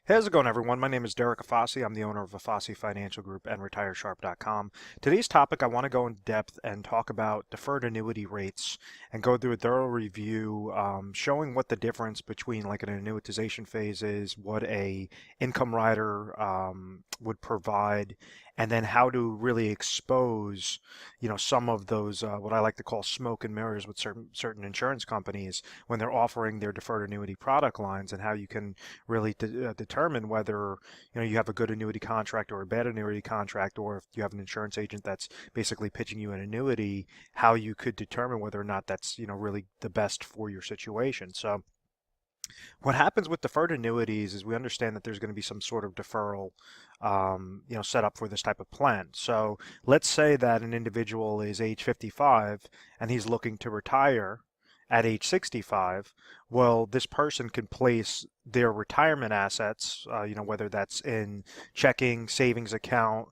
Hey, how's it going, everyone? My name is Derek Afasi. I'm the owner of Afasi Financial Group and RetireSharp.com. Today's topic, I want to go in depth and talk about deferred annuity rates and go through a thorough review, showing what the difference between like an annuitization phase is, what a income rider would provide, and then how to really expose, some of those what I like to call smoke and mirrors with certain insurance companies when they're offering their deferred annuity product lines, and how you can really determine whether you have a good annuity contract or a bad annuity contract, or if you have an insurance agent that's basically pitching you an annuity, how you could determine whether or not that's really the best for your situation. So what happens with deferred annuities is we understand that there's going to be some sort of deferral set up for this type of plan. So let's say that an individual is age 55 and he's looking to retire at age 65. Well, this person can place their retirement assets, whether that's in checking, savings account,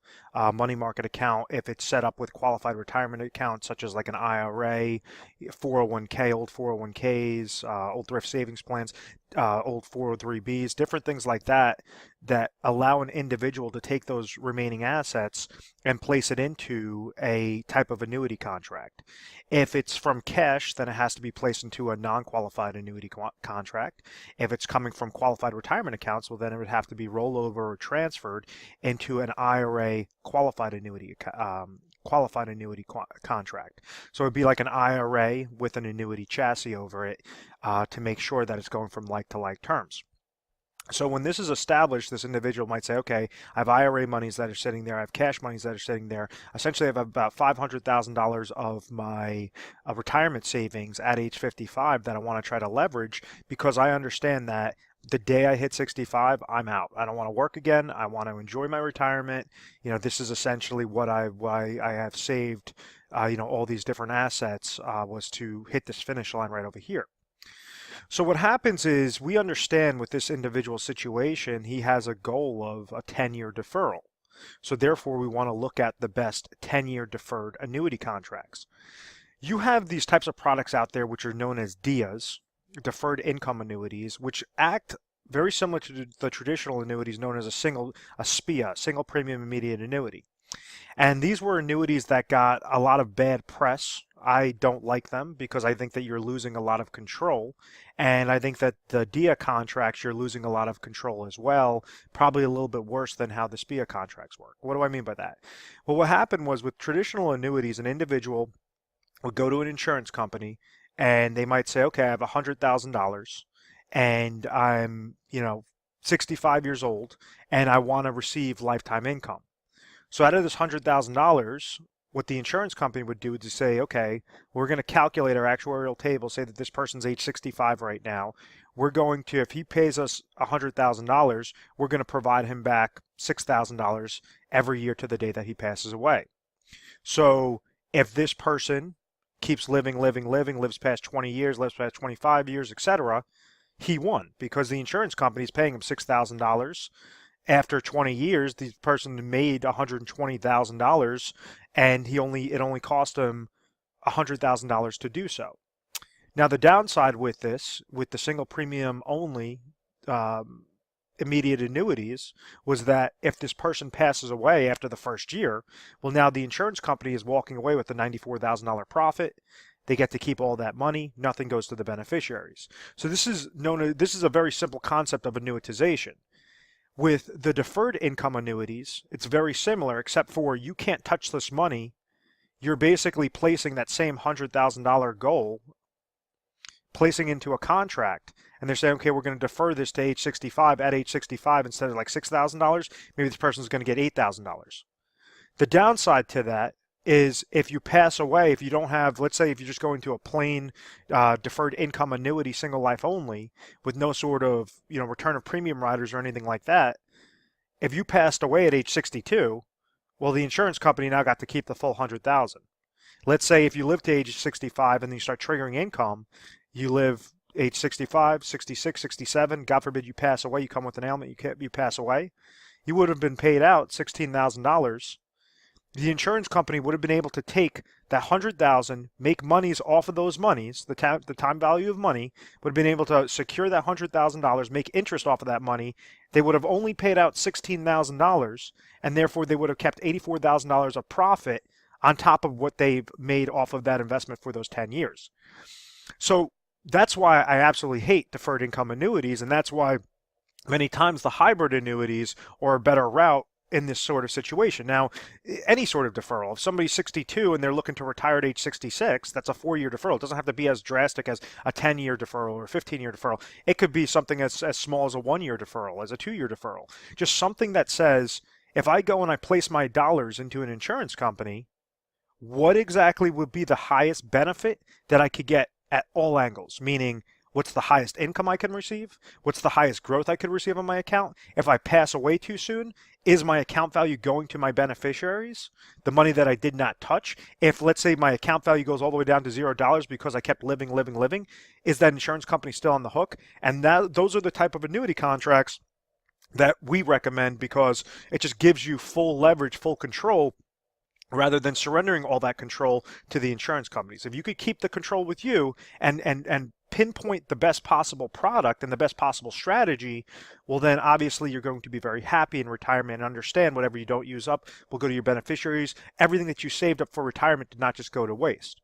money market account, if it's set up with qualified retirement accounts such as like an IRA, 401k, old 401ks, old thrift savings plans, old 403bs, different things like that, that allow an individual to take those remaining assets and place it into a type of annuity contract. If it's from cash, then it has to be placed into a non-qualified annuity contract. If it's coming from qualified retirement accounts, well, then it would have to be rollover or transferred into an IRA qualified annuity contract. So it'd be like an IRA with an annuity chassis over it to make sure that it's going from like to like terms. So when this is established, this individual might say, okay, I have IRA monies that are sitting there, I have cash monies that are sitting there. Essentially, I have about $500,000 of my retirement savings at age 55 that I want to try to leverage, because I understand that the day I hit 65, I'm out. I don't want to work again. I want to enjoy my retirement. This is essentially why I have saved, all these different assets, was to hit this finish line right over here. So what happens is, we understand with this individual situation, he has a goal of a 10-year deferral. So therefore, we want to look at the best 10-year deferred annuity contracts. You have these types of products out there which are known as DIAs, deferred income annuities, which act very similar to the traditional annuities known as a SPIA, single premium immediate annuity. And these were annuities that got a lot of bad press. I don't like them because I think that you're losing a lot of control. And I think that the DIA contracts, you're losing a lot of control as well, probably a little bit worse than how the SPIA contracts work. What do I mean by that? Well, what happened was, with traditional annuities, an individual would go to an insurance company and they might say, okay, I have $100,000 and I'm, 65 years old and I want to receive lifetime income. So out of this $100,000, what the insurance company would do is say, okay, we're going to calculate our actuarial table, say that this person's age 65 right now. We're going to, if he pays us $100,000, we're going to provide him back $6,000 every year to the day that he passes away. So if this person keeps living, lives past 20 years, lives past 25 years, etc., he won, because the insurance company is paying him $6,000. After 20 years, the person made $120,000, and it only cost him $100,000 to do so. Now, the downside with this, with the single premium only immediate annuities, was that if this person passes away after the first year, well, now the insurance company is walking away with a $94,000 profit. They get to keep all that money. Nothing goes to the beneficiaries. So this is a very simple concept of annuitization. With the deferred income annuities, it's very similar, except for you can't touch this money. You're basically placing that same $100,000 goal, placing into a contract, and they're saying, okay, we're going to defer this to age 65. At age 65, instead of like $6,000, maybe this person's going to get $8,000. The downside to that is, if you pass away, if you don't have, let's say if you're just going to a plain deferred income annuity, single life only, with no sort of return of premium riders or anything like that, if you passed away at age 62, well, the insurance company now got to keep the full $100,000. Let's say if you live to age 65 and then you start triggering income, you live age 65, 66, 67, God forbid you pass away, you come with an ailment, you pass away, you would have been paid out $16,000. the insurance company would have been able to take that 100,000, make monies off of those monies, the time value of money, would have been able to secure that $100,000, make interest off of that money. They would have only paid out $16,000, and therefore they would have kept $84,000 of profit on top of what they've made off of that investment for those 10 years. So that's why I absolutely hate deferred income annuities, and that's why many times the hybrid annuities are a better route in this sort of situation. Now, any sort of deferral, if somebody's 62 and they're looking to retire at age 66, that's a 4-year deferral. It doesn't have to be as drastic as a 10-year deferral or a 15-year deferral. It could be something as small as a 1-year deferral, as a 2-year deferral. Just something that says, if I go and I place my dollars into an insurance company, what exactly would be the highest benefit that I could get at all angles? Meaning, what's the highest income I can receive? What's the highest growth I could receive on my account? If I pass away too soon, is my account value going to my beneficiaries? The money that I did not touch? If, let's say, my account value goes all the way down to $0 because I kept living, is that insurance company still on the hook? And those are the type of annuity contracts that we recommend, because it just gives you full leverage, full control, rather than surrendering all that control to the insurance companies. If you could keep the control with you and pinpoint the best possible product and the best possible strategy, well, then obviously you're going to be very happy in retirement and understand whatever you don't use up will go to your beneficiaries. Everything that you saved up for retirement did not just go to waste.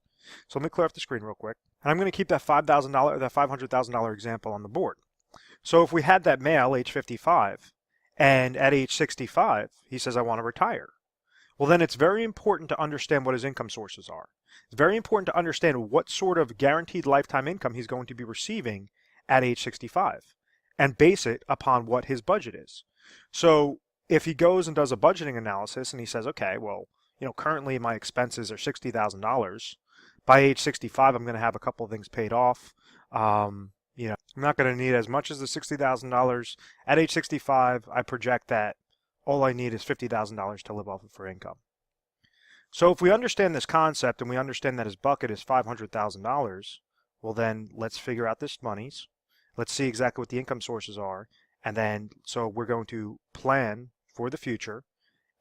So let me clear off the screen real quick. And I'm going to keep that $500,000 example on the board. So if we had that male age 55 and at age 65, he says, I want to retire. Well, then it's very important to understand what his income sources are. It's very important to understand what sort of guaranteed lifetime income he's going to be receiving at age 65 and base it upon what his budget is. So if he goes and does a budgeting analysis and he says, okay, well, currently my expenses are $60,000. By age 65, I'm going to have a couple of things paid off. I'm not going to need as much as the $60,000. At age 65, I project that all I need is $50,000 to live off of for income. So if we understand this concept and we understand that his bucket is $500,000, well then let's figure out this monies. Let's see exactly what the income sources are. And then, so we're going to plan for the future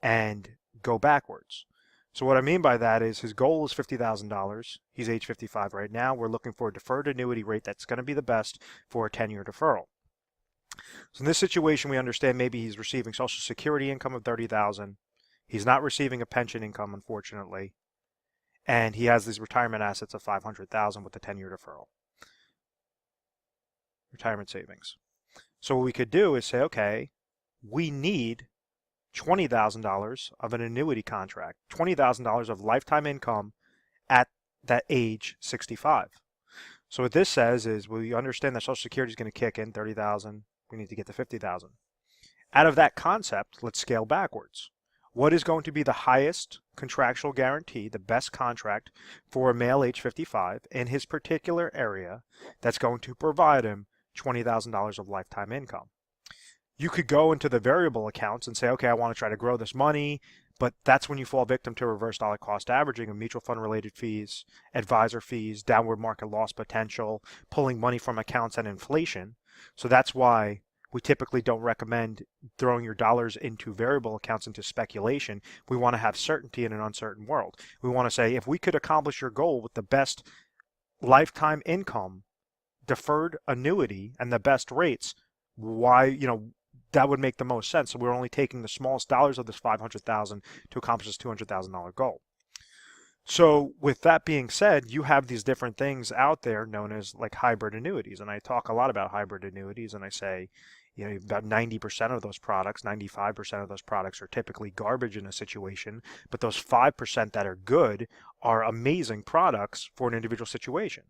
and go backwards. So what I mean by that is his goal is $50,000. He's age 55 right now. We're looking for a deferred annuity rate that's going to be the best for a 10-year deferral. So in this situation, we understand maybe he's receiving Social Security income of $30,000. He's not receiving a pension income, unfortunately, and he has these retirement assets of $500,000 with the 10-year deferral. Retirement savings. So what we could do is say, okay, we need $20,000 of an annuity contract, $20,000 of lifetime income at that age 65. So what this says is, we understand that Social Security is going to kick in $30,000. We need to get to $50,000. Out of that concept, let's scale backwards. What is going to be the highest contractual guarantee, the best contract for a male age 55 in his particular area that's going to provide him $20,000 of lifetime income? You could go into the variable accounts and say, okay, I want to try to grow this money, but that's when you fall victim to reverse dollar cost averaging of mutual fund related fees, advisor fees, downward market loss potential, pulling money from accounts, and inflation. So that's why we typically don't recommend throwing your dollars into variable accounts, into speculation. We want to have certainty in an uncertain world. We want to say, if we could accomplish your goal with the best lifetime income, deferred annuity, and the best rates, why, that would make the most sense. So we're only taking the smallest dollars of this $500,000 to accomplish this $200,000 goal. So with that being said, you have these different things out there known as like hybrid annuities. And I talk a lot about hybrid annuities, and I say, about 90% of those products, 95% of those products are typically garbage in a situation, but those 5% that are good are amazing products for an individual situation.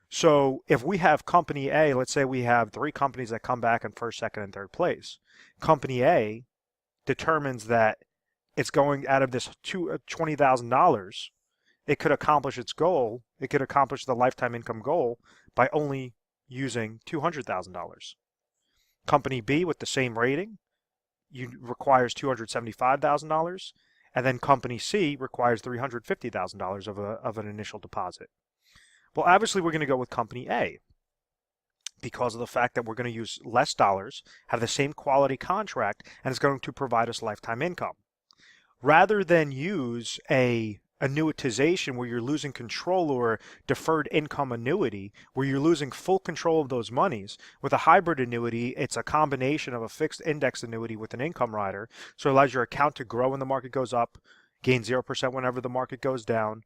So if we have company A, let's say we have 3 companies that come back in first, second, and third place. Company A determines that it's going out of this $20,000, it could accomplish its goal. It could accomplish the lifetime income goal by only using $200,000. Company B with the same rating requires $275,000, and then Company C requires $350,000 of an initial deposit. Well, obviously we're going to go with Company A because of the fact that we're going to use less dollars, have the same quality contract, and it's going to provide us lifetime income. rather than use a annuitization where you're losing control, or deferred income annuity where you're losing full control of those monies. With a hybrid annuity, it's a combination of a fixed index annuity with an income rider. So it allows your account to grow when the market goes up, gain 0% whenever the market goes down,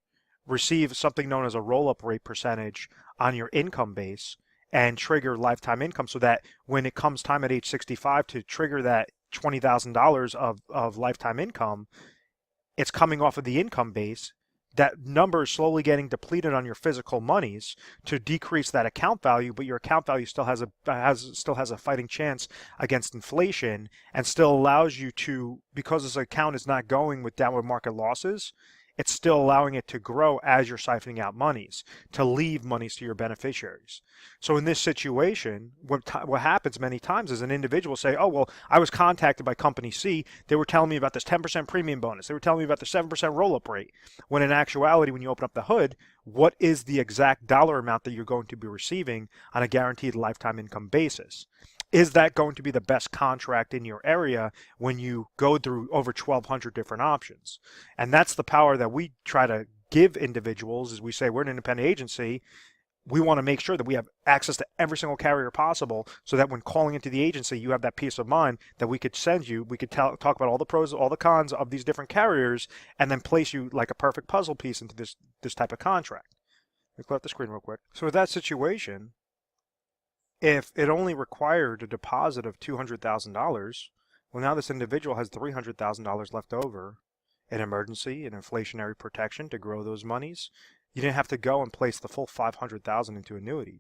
receive something known as a roll-up rate percentage on your income base, and trigger lifetime income, so that when it comes time at age 65 to trigger that $20,000 of lifetime income, it's coming off of the income base. That number is slowly getting depleted on your physical monies to decrease that account value, but your account value still has a fighting chance against inflation, and still allows you to, because this account is not going with downward market losses, it's still allowing it to grow as you're siphoning out monies, to leave monies to your beneficiaries. So in this situation, what happens many times is an individual say, oh, well, I was contacted by company C. They were telling me about this 10% premium bonus. They were telling me about the 7% roll-up rate. When in actuality, when you open up the hood, what is the exact dollar amount that you're going to be receiving on a guaranteed lifetime income basis? Is that going to be the best contract in your area when you go through over 1,200 different options? And that's the power that we try to give individuals. As we say, we're an independent agency. We want to make sure that we have access to every single carrier possible, so that when calling into the agency, you have that peace of mind that we could send you, we could talk about all the pros, all the cons of these different carriers, and then place you like a perfect puzzle piece into this type of contract. Let me clear up the screen real quick. So with that situation, if it only required a deposit of $200,000, well, now this individual has $300,000 left over in emergency and inflationary protection to grow those monies. You didn't have to go and place the full $500,000 into annuity.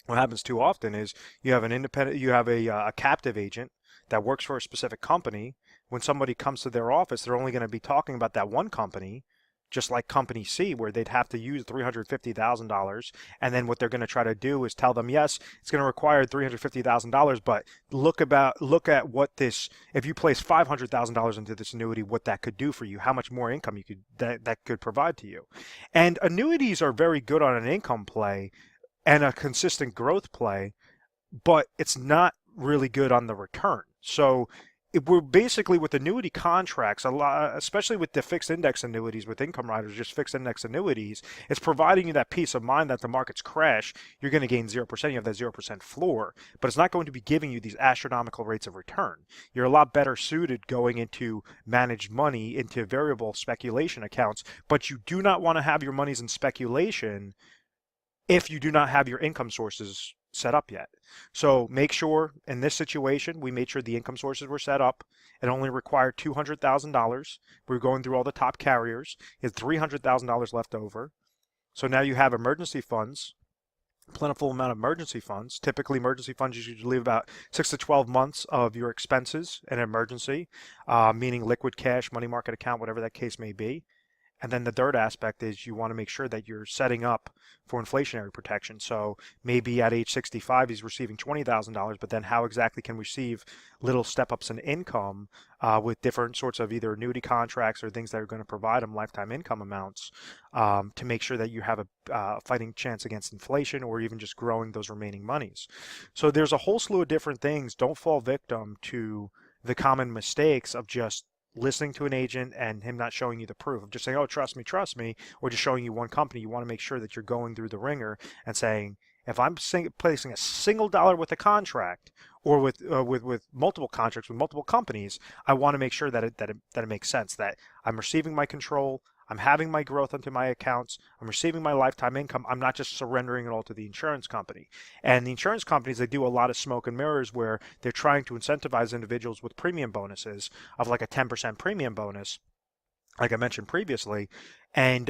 What happens too often is you have a captive agent that works for a specific company. When somebody comes to their office, they're only going to be talking about that one company, just like company C, where they'd have to use $350,000, and then what they're going to try to do is tell them, yes, it's going to require $350,000, but look at what this, if you place $500,000 into this annuity, what that could do for you, how much more income you could that could provide to you. And annuities are very good on an income play and a consistent growth play, but it's not really good on the return. So we're basically, with annuity contracts, a lot, especially with the fixed index annuities, with income riders, just fixed index annuities, it's providing you that peace of mind that the markets crash, you're going to gain 0%, you have that 0% floor, but it's not going to be giving you these astronomical rates of return. You're a lot better suited going into managed money, into variable speculation accounts, but you do not want to have your monies in speculation if you do not have your income sources set up yet. So make sure, in this situation, we made sure the income sources were set up. It only required $200,000. We're going through all the top carriers. You had $300,000 left over. So now you have emergency funds, plentiful amount of emergency funds. Typically, emergency funds usually leave about 6 to 12 months of your expenses in an emergency, meaning liquid cash, money market account, whatever that case may be. And then the third aspect is you want to make sure that you're setting up for inflationary protection. So maybe at age 65, he's receiving $20,000, but then how exactly can we receive little step-ups in income with different sorts of either annuity contracts or things that are going to provide him lifetime income amounts to make sure that you have a fighting chance against inflation, or even just growing those remaining monies. So there's a whole slew of different things. Don't fall victim to the common mistakes of just listening to an agent and him not showing you the proof, of just saying, oh, trust me, or just showing you one company. You want to make sure that you're going through the ringer and saying, if I'm placing a single dollar with a contract, or with multiple contracts with multiple companies, I want to make sure that it makes sense, that I'm receiving my control, I'm having my growth into my accounts, I'm receiving my lifetime income. I'm not just surrendering it all to the insurance company. And the insurance companies, they do a lot of smoke and mirrors where they're trying to incentivize individuals with premium bonuses of like a 10% premium bonus, like I mentioned previously. And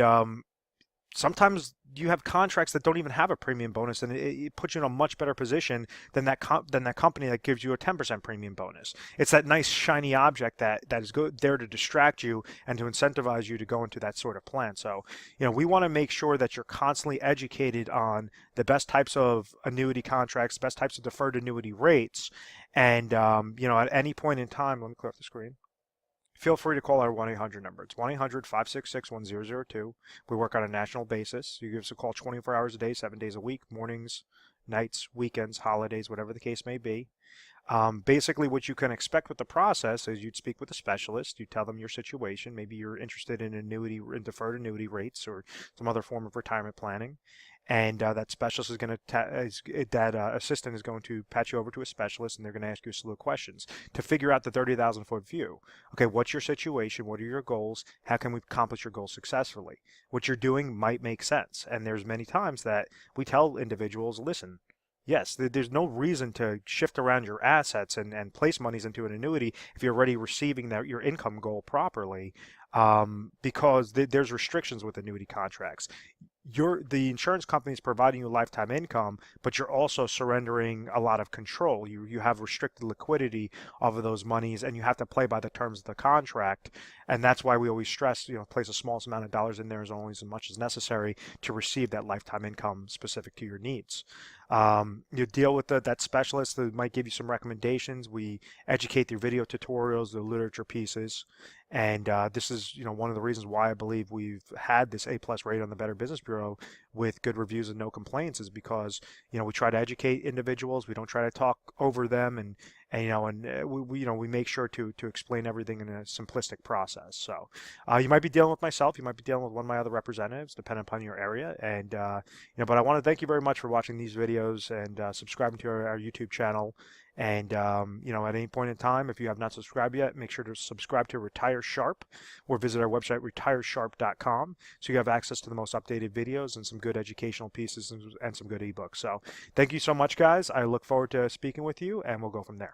sometimes you have contracts that don't even have a premium bonus, and it puts you in a much better position than that company that gives you a 10% premium bonus. It's that nice shiny object that is there to distract you and to incentivize you to go into that sort of plan. So, we want to make sure that you're constantly educated on the best types of annuity contracts, best types of deferred annuity rates, and at any point in time, let me clear up the screen. Feel free to call our 1-800 number. It's 1-800-566-1002. We work on a national basis. You give us a call 24 hours a day, 7 days a week, mornings, nights, weekends, holidays, whatever the case may be. Basically, what you can expect with the process is you'd speak with a specialist, you tell them your situation. Maybe you're interested in in deferred annuity rates or some other form of retirement planning, and that specialist is going to that assistant is going to patch you over to a specialist, and they're going to ask you a slew of questions to figure out the 30,000-foot view. Okay, what's your situation? What are your goals? How can we accomplish your goals successfully? What you're doing might make sense, and there's many times that we tell individuals, listen. Yes, there's no reason to shift around your assets and place monies into an annuity if you're already receiving your income goal properly, because there's restrictions with annuity contracts. The insurance company is providing you lifetime income, but you're also surrendering a lot of control. You have restricted liquidity of those monies, and you have to play by the terms of the contract. And that's why we always stress, place a small amount of dollars in there as only as much as necessary to receive that lifetime income specific to your needs. You deal with that specialist that might give you some recommendations. We educate through video tutorials, the literature pieces, and this is one of the reasons why I believe we've had this A+ rate on the Better Business Bureau with good reviews and no complaints, is because we try to educate individuals. We don't try to talk over them, and we make sure to explain everything in a simplistic process. So you might be dealing with myself, you might be dealing with one of my other representatives, depending upon your area, and but I want to thank you very much for watching these videos and subscribing to our YouTube channel. And at any point in time, if you have not subscribed yet, make sure to subscribe to Retire Sharp or visit our website retiresharp.com so you have access to the most updated videos and some good educational pieces and some good ebooks. So thank you so much, guys. I look forward to speaking with you, and we'll go from there.